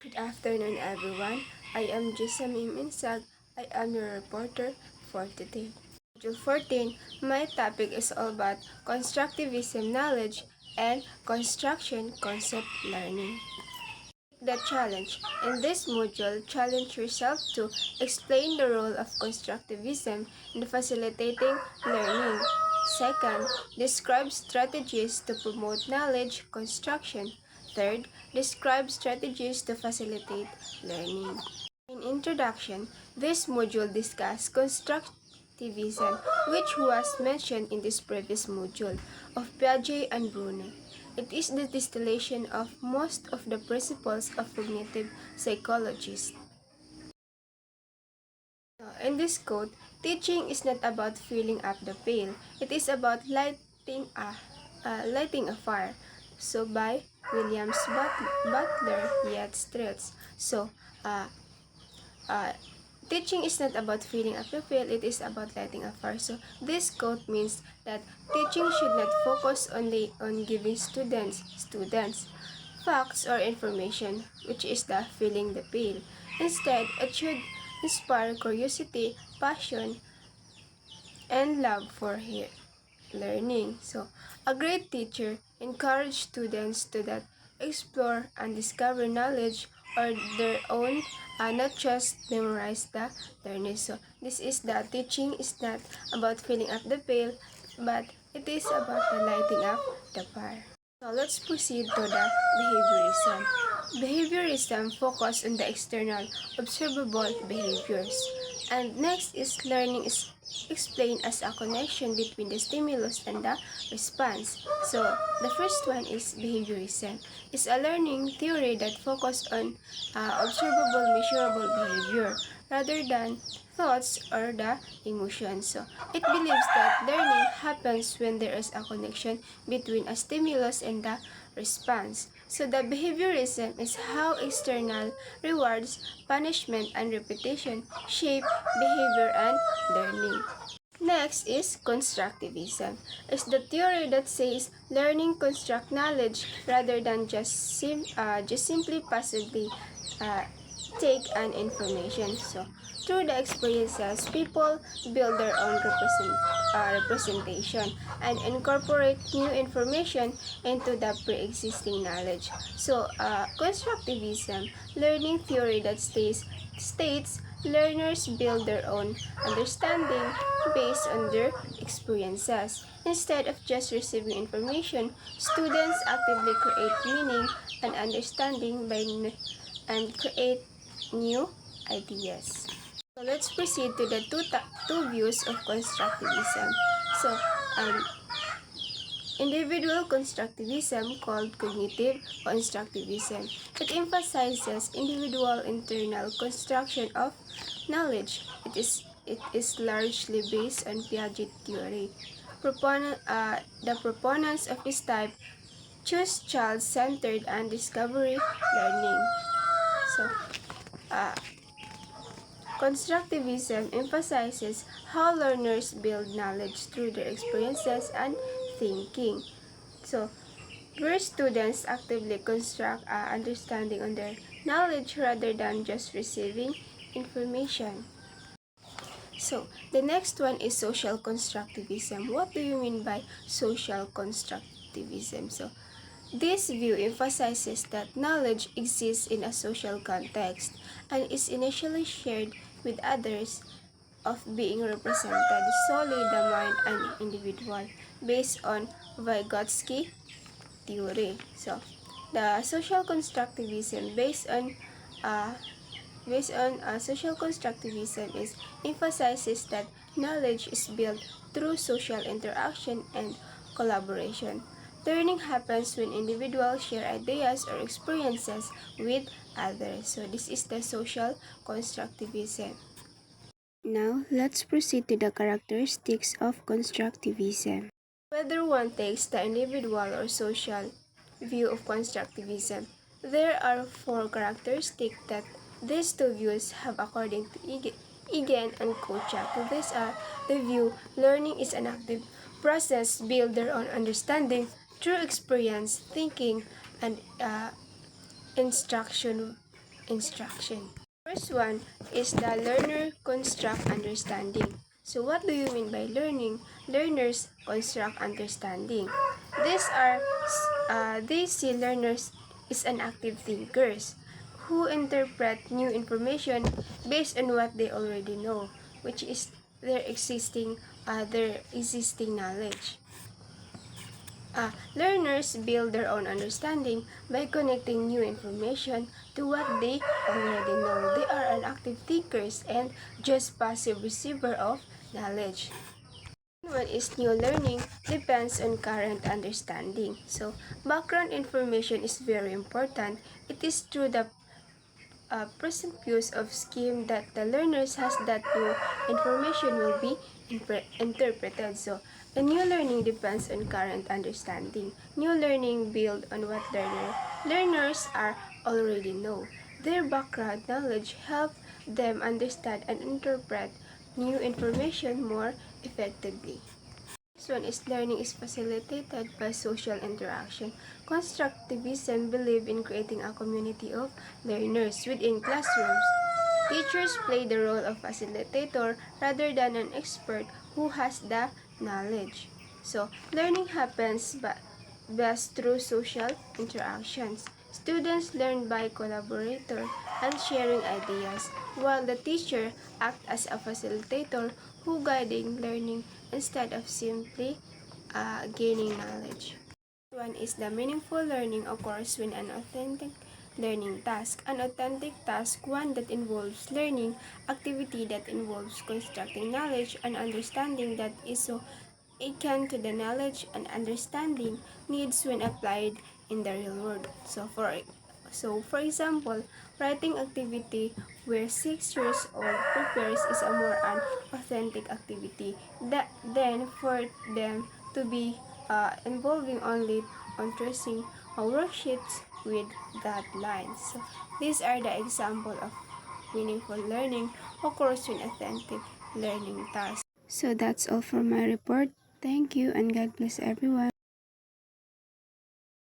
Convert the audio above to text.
Good afternoon, everyone. I am Jessamine Minsag. I am your reporter for today. Module 14, my topic is all about constructivism knowledge and construction concept learning. The challenge. In this module, challenge yourself to explain the role of constructivism in facilitating learning. Second, describe strategies to promote knowledge construction. Third, describe strategies to facilitate learning. In introduction, this module discusses constructivism, which was mentioned in this previous module of Piaget and Bruner. It is the distillation of most of the principles of cognitive psychology. In this quote, teaching is not about filling up the pail. It is about lighting a fire. So by Williams Butler Yeats Stretz. Uh, uh, Teaching is not about filling up the pail, it is about lighting a fire. So this quote means that teaching should not focus only on giving students facts or information, which is the filling the pail. Instead, it should inspire curiosity, passion, and love for learning. So, a great teacher encourages students to that explore and discover knowledge or their own, not just memorize the learning. So, this is the teaching is not about filling up the pail, but it is about the lighting up the fire. So let's proceed to the behaviorism. Behaviorism focuses on the external observable behaviors. And next is learning is explained as a connection between the stimulus and the response. So the first one is behaviorism. It's a learning theory that focuses on observable, measurable behavior rather than thoughts or the emotions. So it believes that learning happens when there is a connection between a stimulus and the response. So the behaviorism is how external rewards, punishment, and repetition shape behavior and learning. Next is constructivism. It's the theory that says learning construct knowledge rather than just simply passively uh, take an information. So through the experiences, people build their own representation and incorporate new information into the pre-existing knowledge. So constructivism, learning theory that states learners build their own understanding based on their experiences. Instead of just receiving information, students actively create meaning and understanding and create new ideas. So let's proceed to the two views of constructivism. So, um, individual constructivism, called cognitive constructivism. It emphasizes individual internal construction of knowledge. It is largely based on Piaget theory. The proponents of this type choose child-centered and discovery learning. So, uh, constructivism emphasizes how learners build knowledge through their experiences and thinking. So, where students actively construct understanding on their knowledge rather than just receiving information. So, the next one is social constructivism. What do you mean by social constructivism? So, this view emphasizes that knowledge exists in a social context and is initially shared with others of being represented solely the mind and individual based on Vygotsky theory. So, the social constructivism social constructivism is emphasizes that knowledge is built through social interaction and collaboration. Learning happens when individuals share ideas or experiences with others. So this is the social constructivism. Now, let's proceed to the characteristics of constructivism. Whether one takes the individual or social view of constructivism, there are four characteristics that these two views have according to Egan and Kochak. These are the view learning is an active process, build their own understanding through experience, thinking, and instruction instruction. First one is the learner construct understanding. So what do you mean by learning? Learners construct understanding. They see learners is an active thinkers who interpret new information based on what they already know, which is their existing knowledge. Learners build their own understanding by connecting new information to what they already know. They are an active thinkers and just passive receiver of knowledge. One is new learning depends on current understanding. So, background information is very important. It is through the present use of scheme that the learners has that new information will be interpreted. So, the new learning depends on current understanding. New learning build on what learners are already know. Their background knowledge help them understand and interpret new information more effectively. Next one is learning is facilitated by social interaction. Constructivism believe in creating a community of learners within classrooms. Teachers play the role of facilitator rather than an expert who has the knowledge. So, learning happens best through social interactions. Students learn by collaborator and sharing ideas, while the teacher acts as a facilitator who guiding learning instead of simply gaining knowledge. One is the meaningful learning occurs when an authentic learning task. An authentic task, one that involves learning, activity that involves constructing knowledge and understanding that is so akin to the knowledge and understanding needs when applied in the real world. For example, writing activity where 6 years old prepares is a more an authentic activity than for them to be involving only on tracing worksheets with that line. So these are the example of meaningful learning occurs when authentic learning tasks. So that's all for my report. Thank you and God bless everyone.